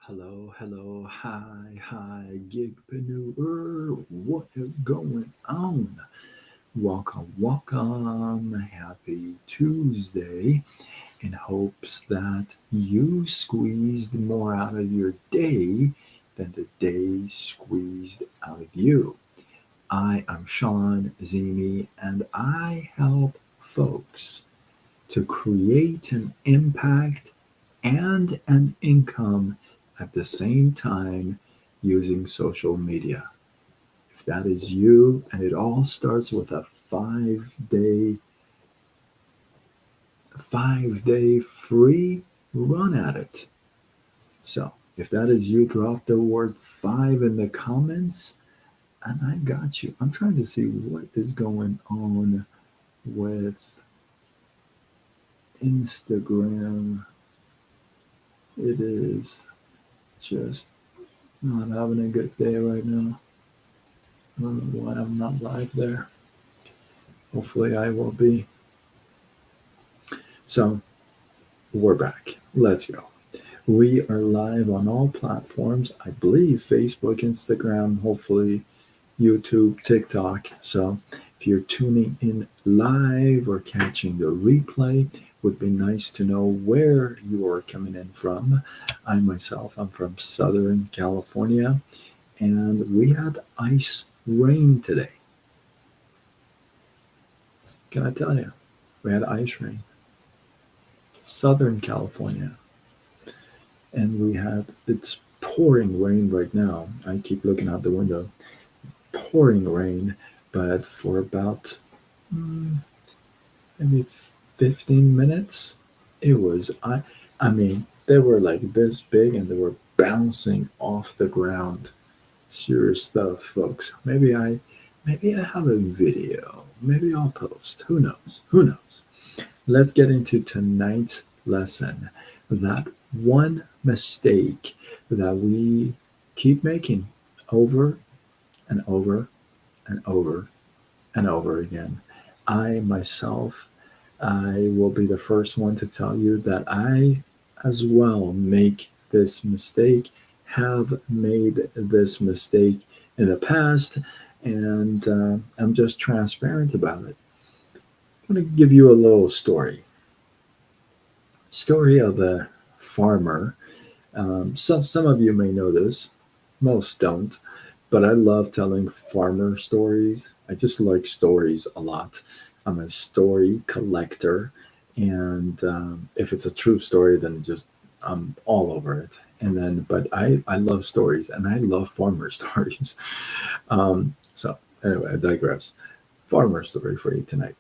Hello, hi, gigpreneur. What is going on? Welcome. Happy Tuesday. In hopes that you squeezed more out of your day than the day squeezed out of you. I am Sean Zimi, and I help folks to create an impact and an income at the same time using social media. If that is you, and it all starts with a 5 day 5 day free run at it. So if that is you, drop the word five in the comments and I got you. I'm trying to see what is going on with Instagram. It is just not having a good day right now. I don't know why I'm not live there. Hopefully, I will be. So, we're back. Let's go. We are live on all platforms. I believe Facebook, Instagram, hopefully YouTube, TikTok. So, if you're tuning in live or catching the replay, would be nice to know where you are coming in from. I'm from Southern California, and we had ice rain today. Can I tell you? We had ice rain. Southern California. And it's pouring rain right now. I keep looking out the window. Pouring rain, but for about maybe 15 minutes, it was, I mean, they were like this big and they were bouncing off the ground. Serious stuff, folks. Maybe I have a video. Maybe I'll post. Who knows? Who knows? Let's get into tonight's lesson. That one mistake that we keep making over and over and over and over again. I myself, I will be the first one to tell you that I as well make this mistake, have made this mistake in the past, and I'm just transparent about it. I'm going to give you a little story of a farmer. Some of you may know this, most don't, but I love telling farmer stories. I just like stories a lot. I'm a story collector, and if it's a true story, then just I'm all over it. And then, but I love stories, and I love farmer stories. So anyway, I digress. Farmer story for you tonight.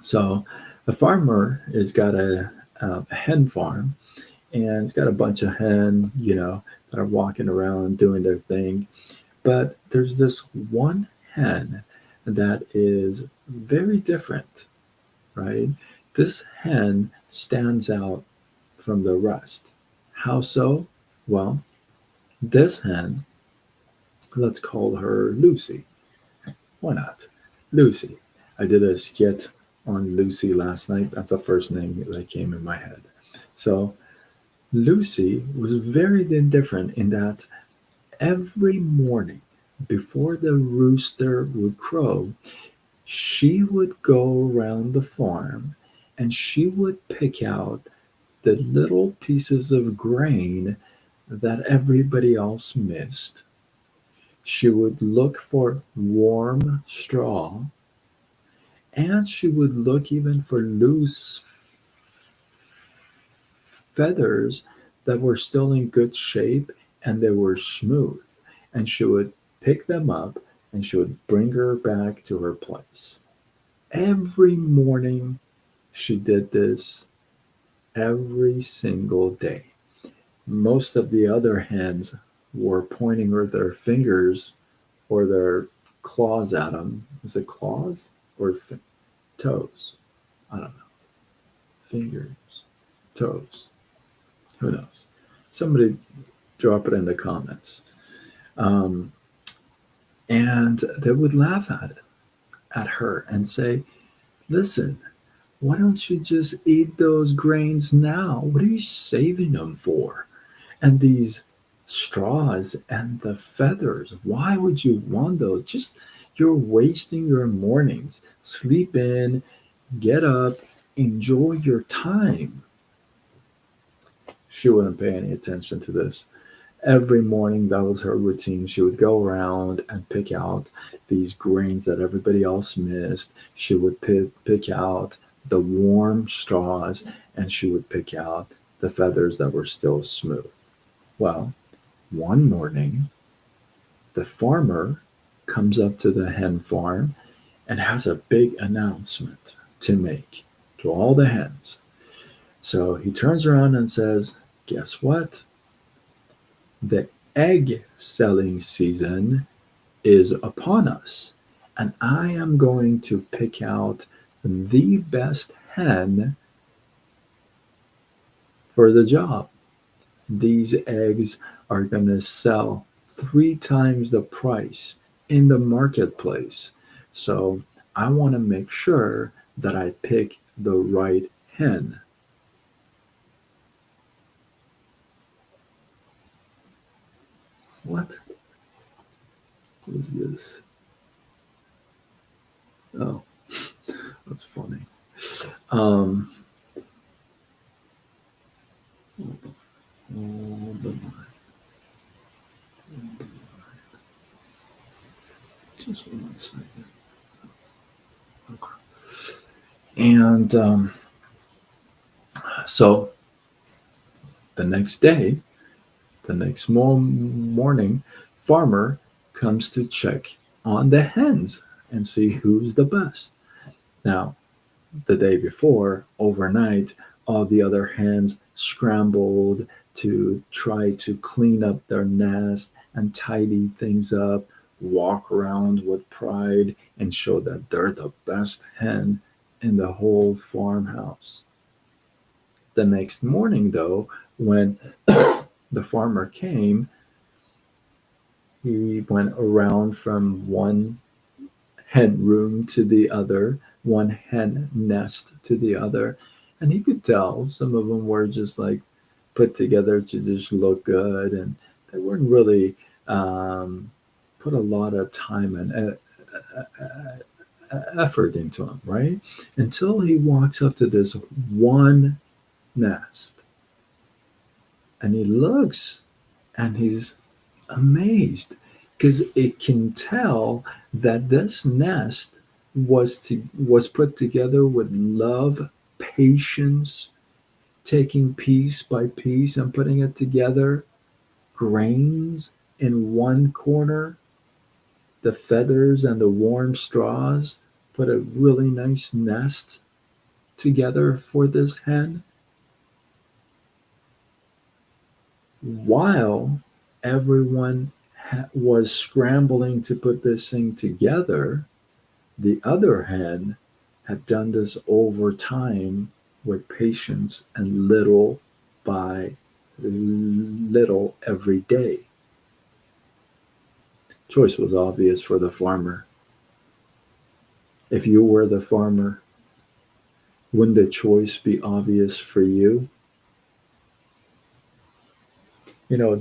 So the farmer has got a hen farm, and it's got a bunch of hen, that are walking around doing their thing. But there's this one hen that is very different, right? This hen stands out from the rest. How so? Well, this hen, let's call her Lucy. Why not? Lucy. I did a skit on Lucy last night. That's the first name that came in my head. So Lucy was very different in that every morning before the rooster would crow, she would go around the farm and she would pick out the little pieces of grain that everybody else missed. She would look for warm straw, and she would look even for loose feathers that were still in good shape and they were smooth. And she would pick them up and she would bring her back to her place. Every morning she did this every single day. Most of the other hens were pointing her their fingers or their claws at them. Is it claws or toes? I don't know. Fingers, toes. Who knows? Somebody drop it in the comments. Um, and they would laugh at her and say, listen, Why don't you just eat those grains now? What are you saving them for? And these straws and the feathers, why would you want those? Just you're wasting your mornings. Sleep in, get up, enjoy your time. She wouldn't pay any attention to this. Every morning, that was her routine. She would go around and pick out these grains that everybody else missed. She would pick out the warm straws, and she would pick out the feathers that were still smooth. Well, one morning, the farmer comes up to the hen farm and has a big announcement to make to all the hens. So he turns around and says, "Guess what? The egg selling season is upon us, and I am going to pick out the best hen for the job. These eggs are going to sell 3 times the price in the marketplace. So I want to make sure that I pick the right hen." What was this? Oh, that's funny. Um, hold on, just 1 second. Okay. And so the next day, the next morning, farmer comes to check on the hens and see who's the best. Now, the day before, overnight, all the other hens scrambled to try to clean up their nest and tidy things up, walk around with pride, and show that they're the best hen in the whole farmhouse. The next morning, though, when the farmer came, he went around from one hen room to the other, one hen nest to the other, and he could tell some of them were just like put together to just look good, and they weren't really put a lot of time and effort into them, right? Until he walks up to this one nest, and he looks, and he's amazed because it can tell that this nest was put together with love, patience, taking piece by piece and putting it together. Grains in one corner, the feathers and the warm straws put a really nice nest together for this hen. While everyone was scrambling to put this thing together, the other hen had done this over time with patience and little by little every day. Choice was obvious for the farmer. If you were the farmer, wouldn't the choice be obvious for you?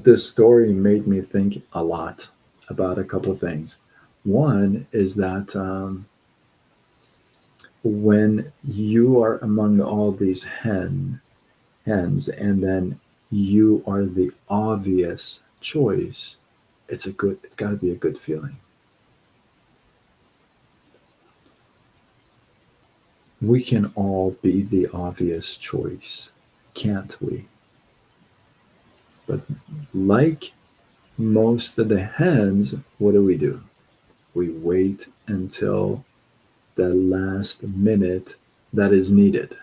This story made me think a lot about a couple of things. One is that when you are among all these hens, and then you are the obvious choice, it's got to be a good feeling. We can all be the obvious choice, can't we? But like most of the hens, what do? We wait until the last minute that is needed.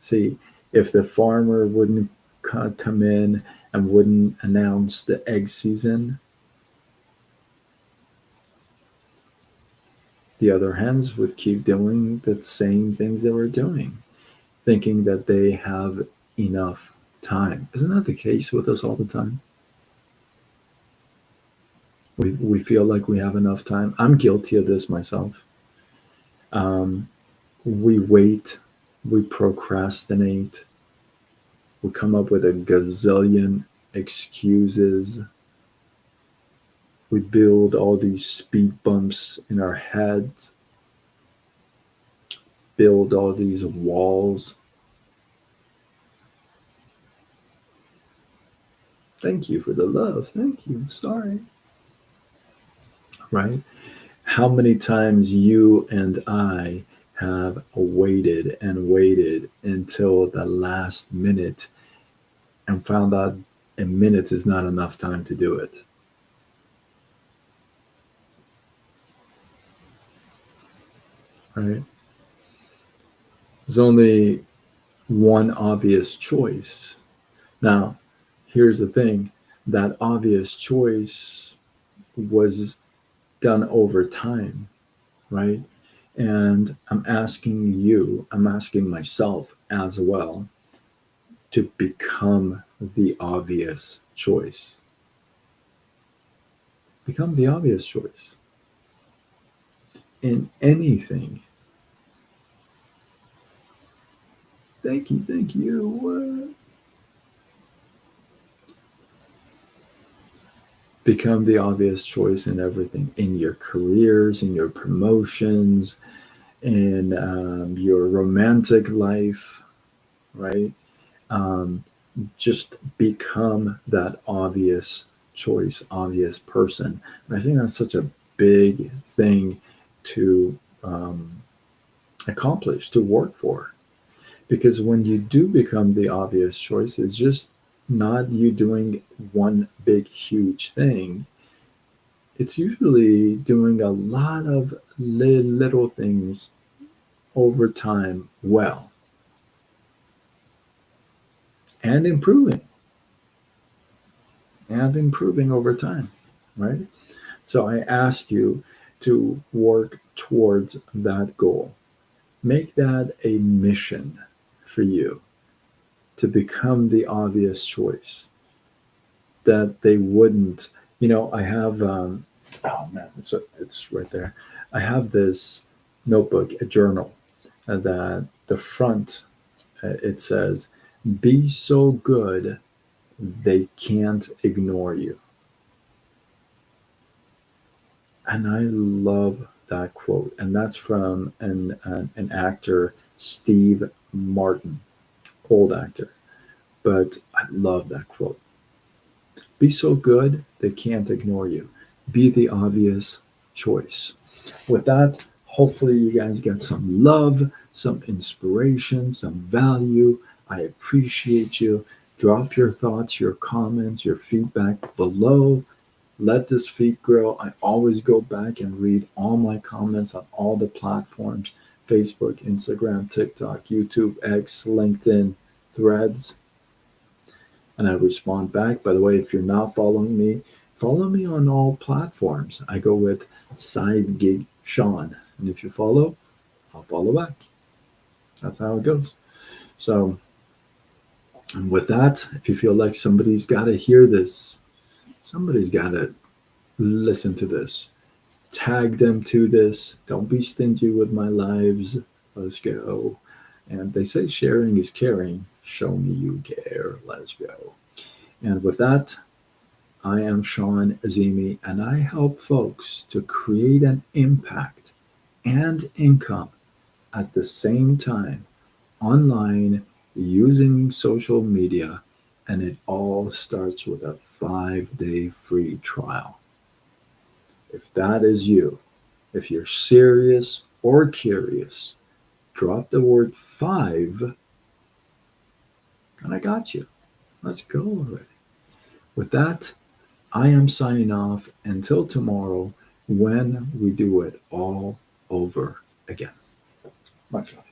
See, if the farmer wouldn't come in and wouldn't announce the egg season, the other hens would keep doing the same things they were doing, thinking that they have enough time. Isn't that the case with us all the time? We feel like we have enough time. I'm guilty of this myself. Um, We wait, we procrastinate, we come up with a gazillion excuses. We build all these speed bumps in our heads, build all these walls. Thank you for the love. Thank you. Sorry. Right? How many times you and I have waited and waited until the last minute and found out a minute is not enough time to do it. Right? There's only one obvious choice. Now, here's the thing, that obvious choice was done over time, right? And I'm asking you, I'm asking myself as well to become the obvious choice. Become the obvious choice in anything. Thank you, thank you. Become the obvious choice in everything, in your careers, in your promotions, in your romantic life, right? Um, just become that obvious choice, obvious person. And I think that's such a big thing to accomplish, to work for. Because when you do become the obvious choice, it's just not you doing one big, huge thing. It's usually doing a lot of little things over time well and improving over time, right? So I ask you to work towards that goal. Make that a mission for you to become the obvious choice that they wouldn't. I have, oh man, it's right there. I have this notebook, a journal, that the front, it says, be so good they can't ignore you. And I love that quote. And that's from an actor, Steve Martin, old actor. But I love that quote. Be so good they can't ignore you. Be the obvious choice. With that, hopefully you guys get some love, some inspiration, some value. I appreciate you. Drop your thoughts, your comments, your feedback below. Let this feed grow. I always go back and read all my comments on all the platforms: Facebook, Instagram, TikTok, YouTube, X, LinkedIn, Threads, and I respond back. By the way, if you're not following me, follow me on all platforms. I go with Side Gig Sean. And if you follow, I'll follow back. That's how it goes. So, and with that, if you feel like somebody's got to hear this, somebody's got to listen to this, tag them to this. Don't be stingy with my lives. Let's go. And they say sharing is caring. Show me you care. Let's go. And with that, I am Sean Azimi, and I help folks to create an impact and income at the same time online using social media. And it all starts with a 5-day free trial. If that is you, if you're serious or curious, drop the word 5 and I got you. Let's go already. With that, I am signing off until tomorrow when we do it all over again. Much love.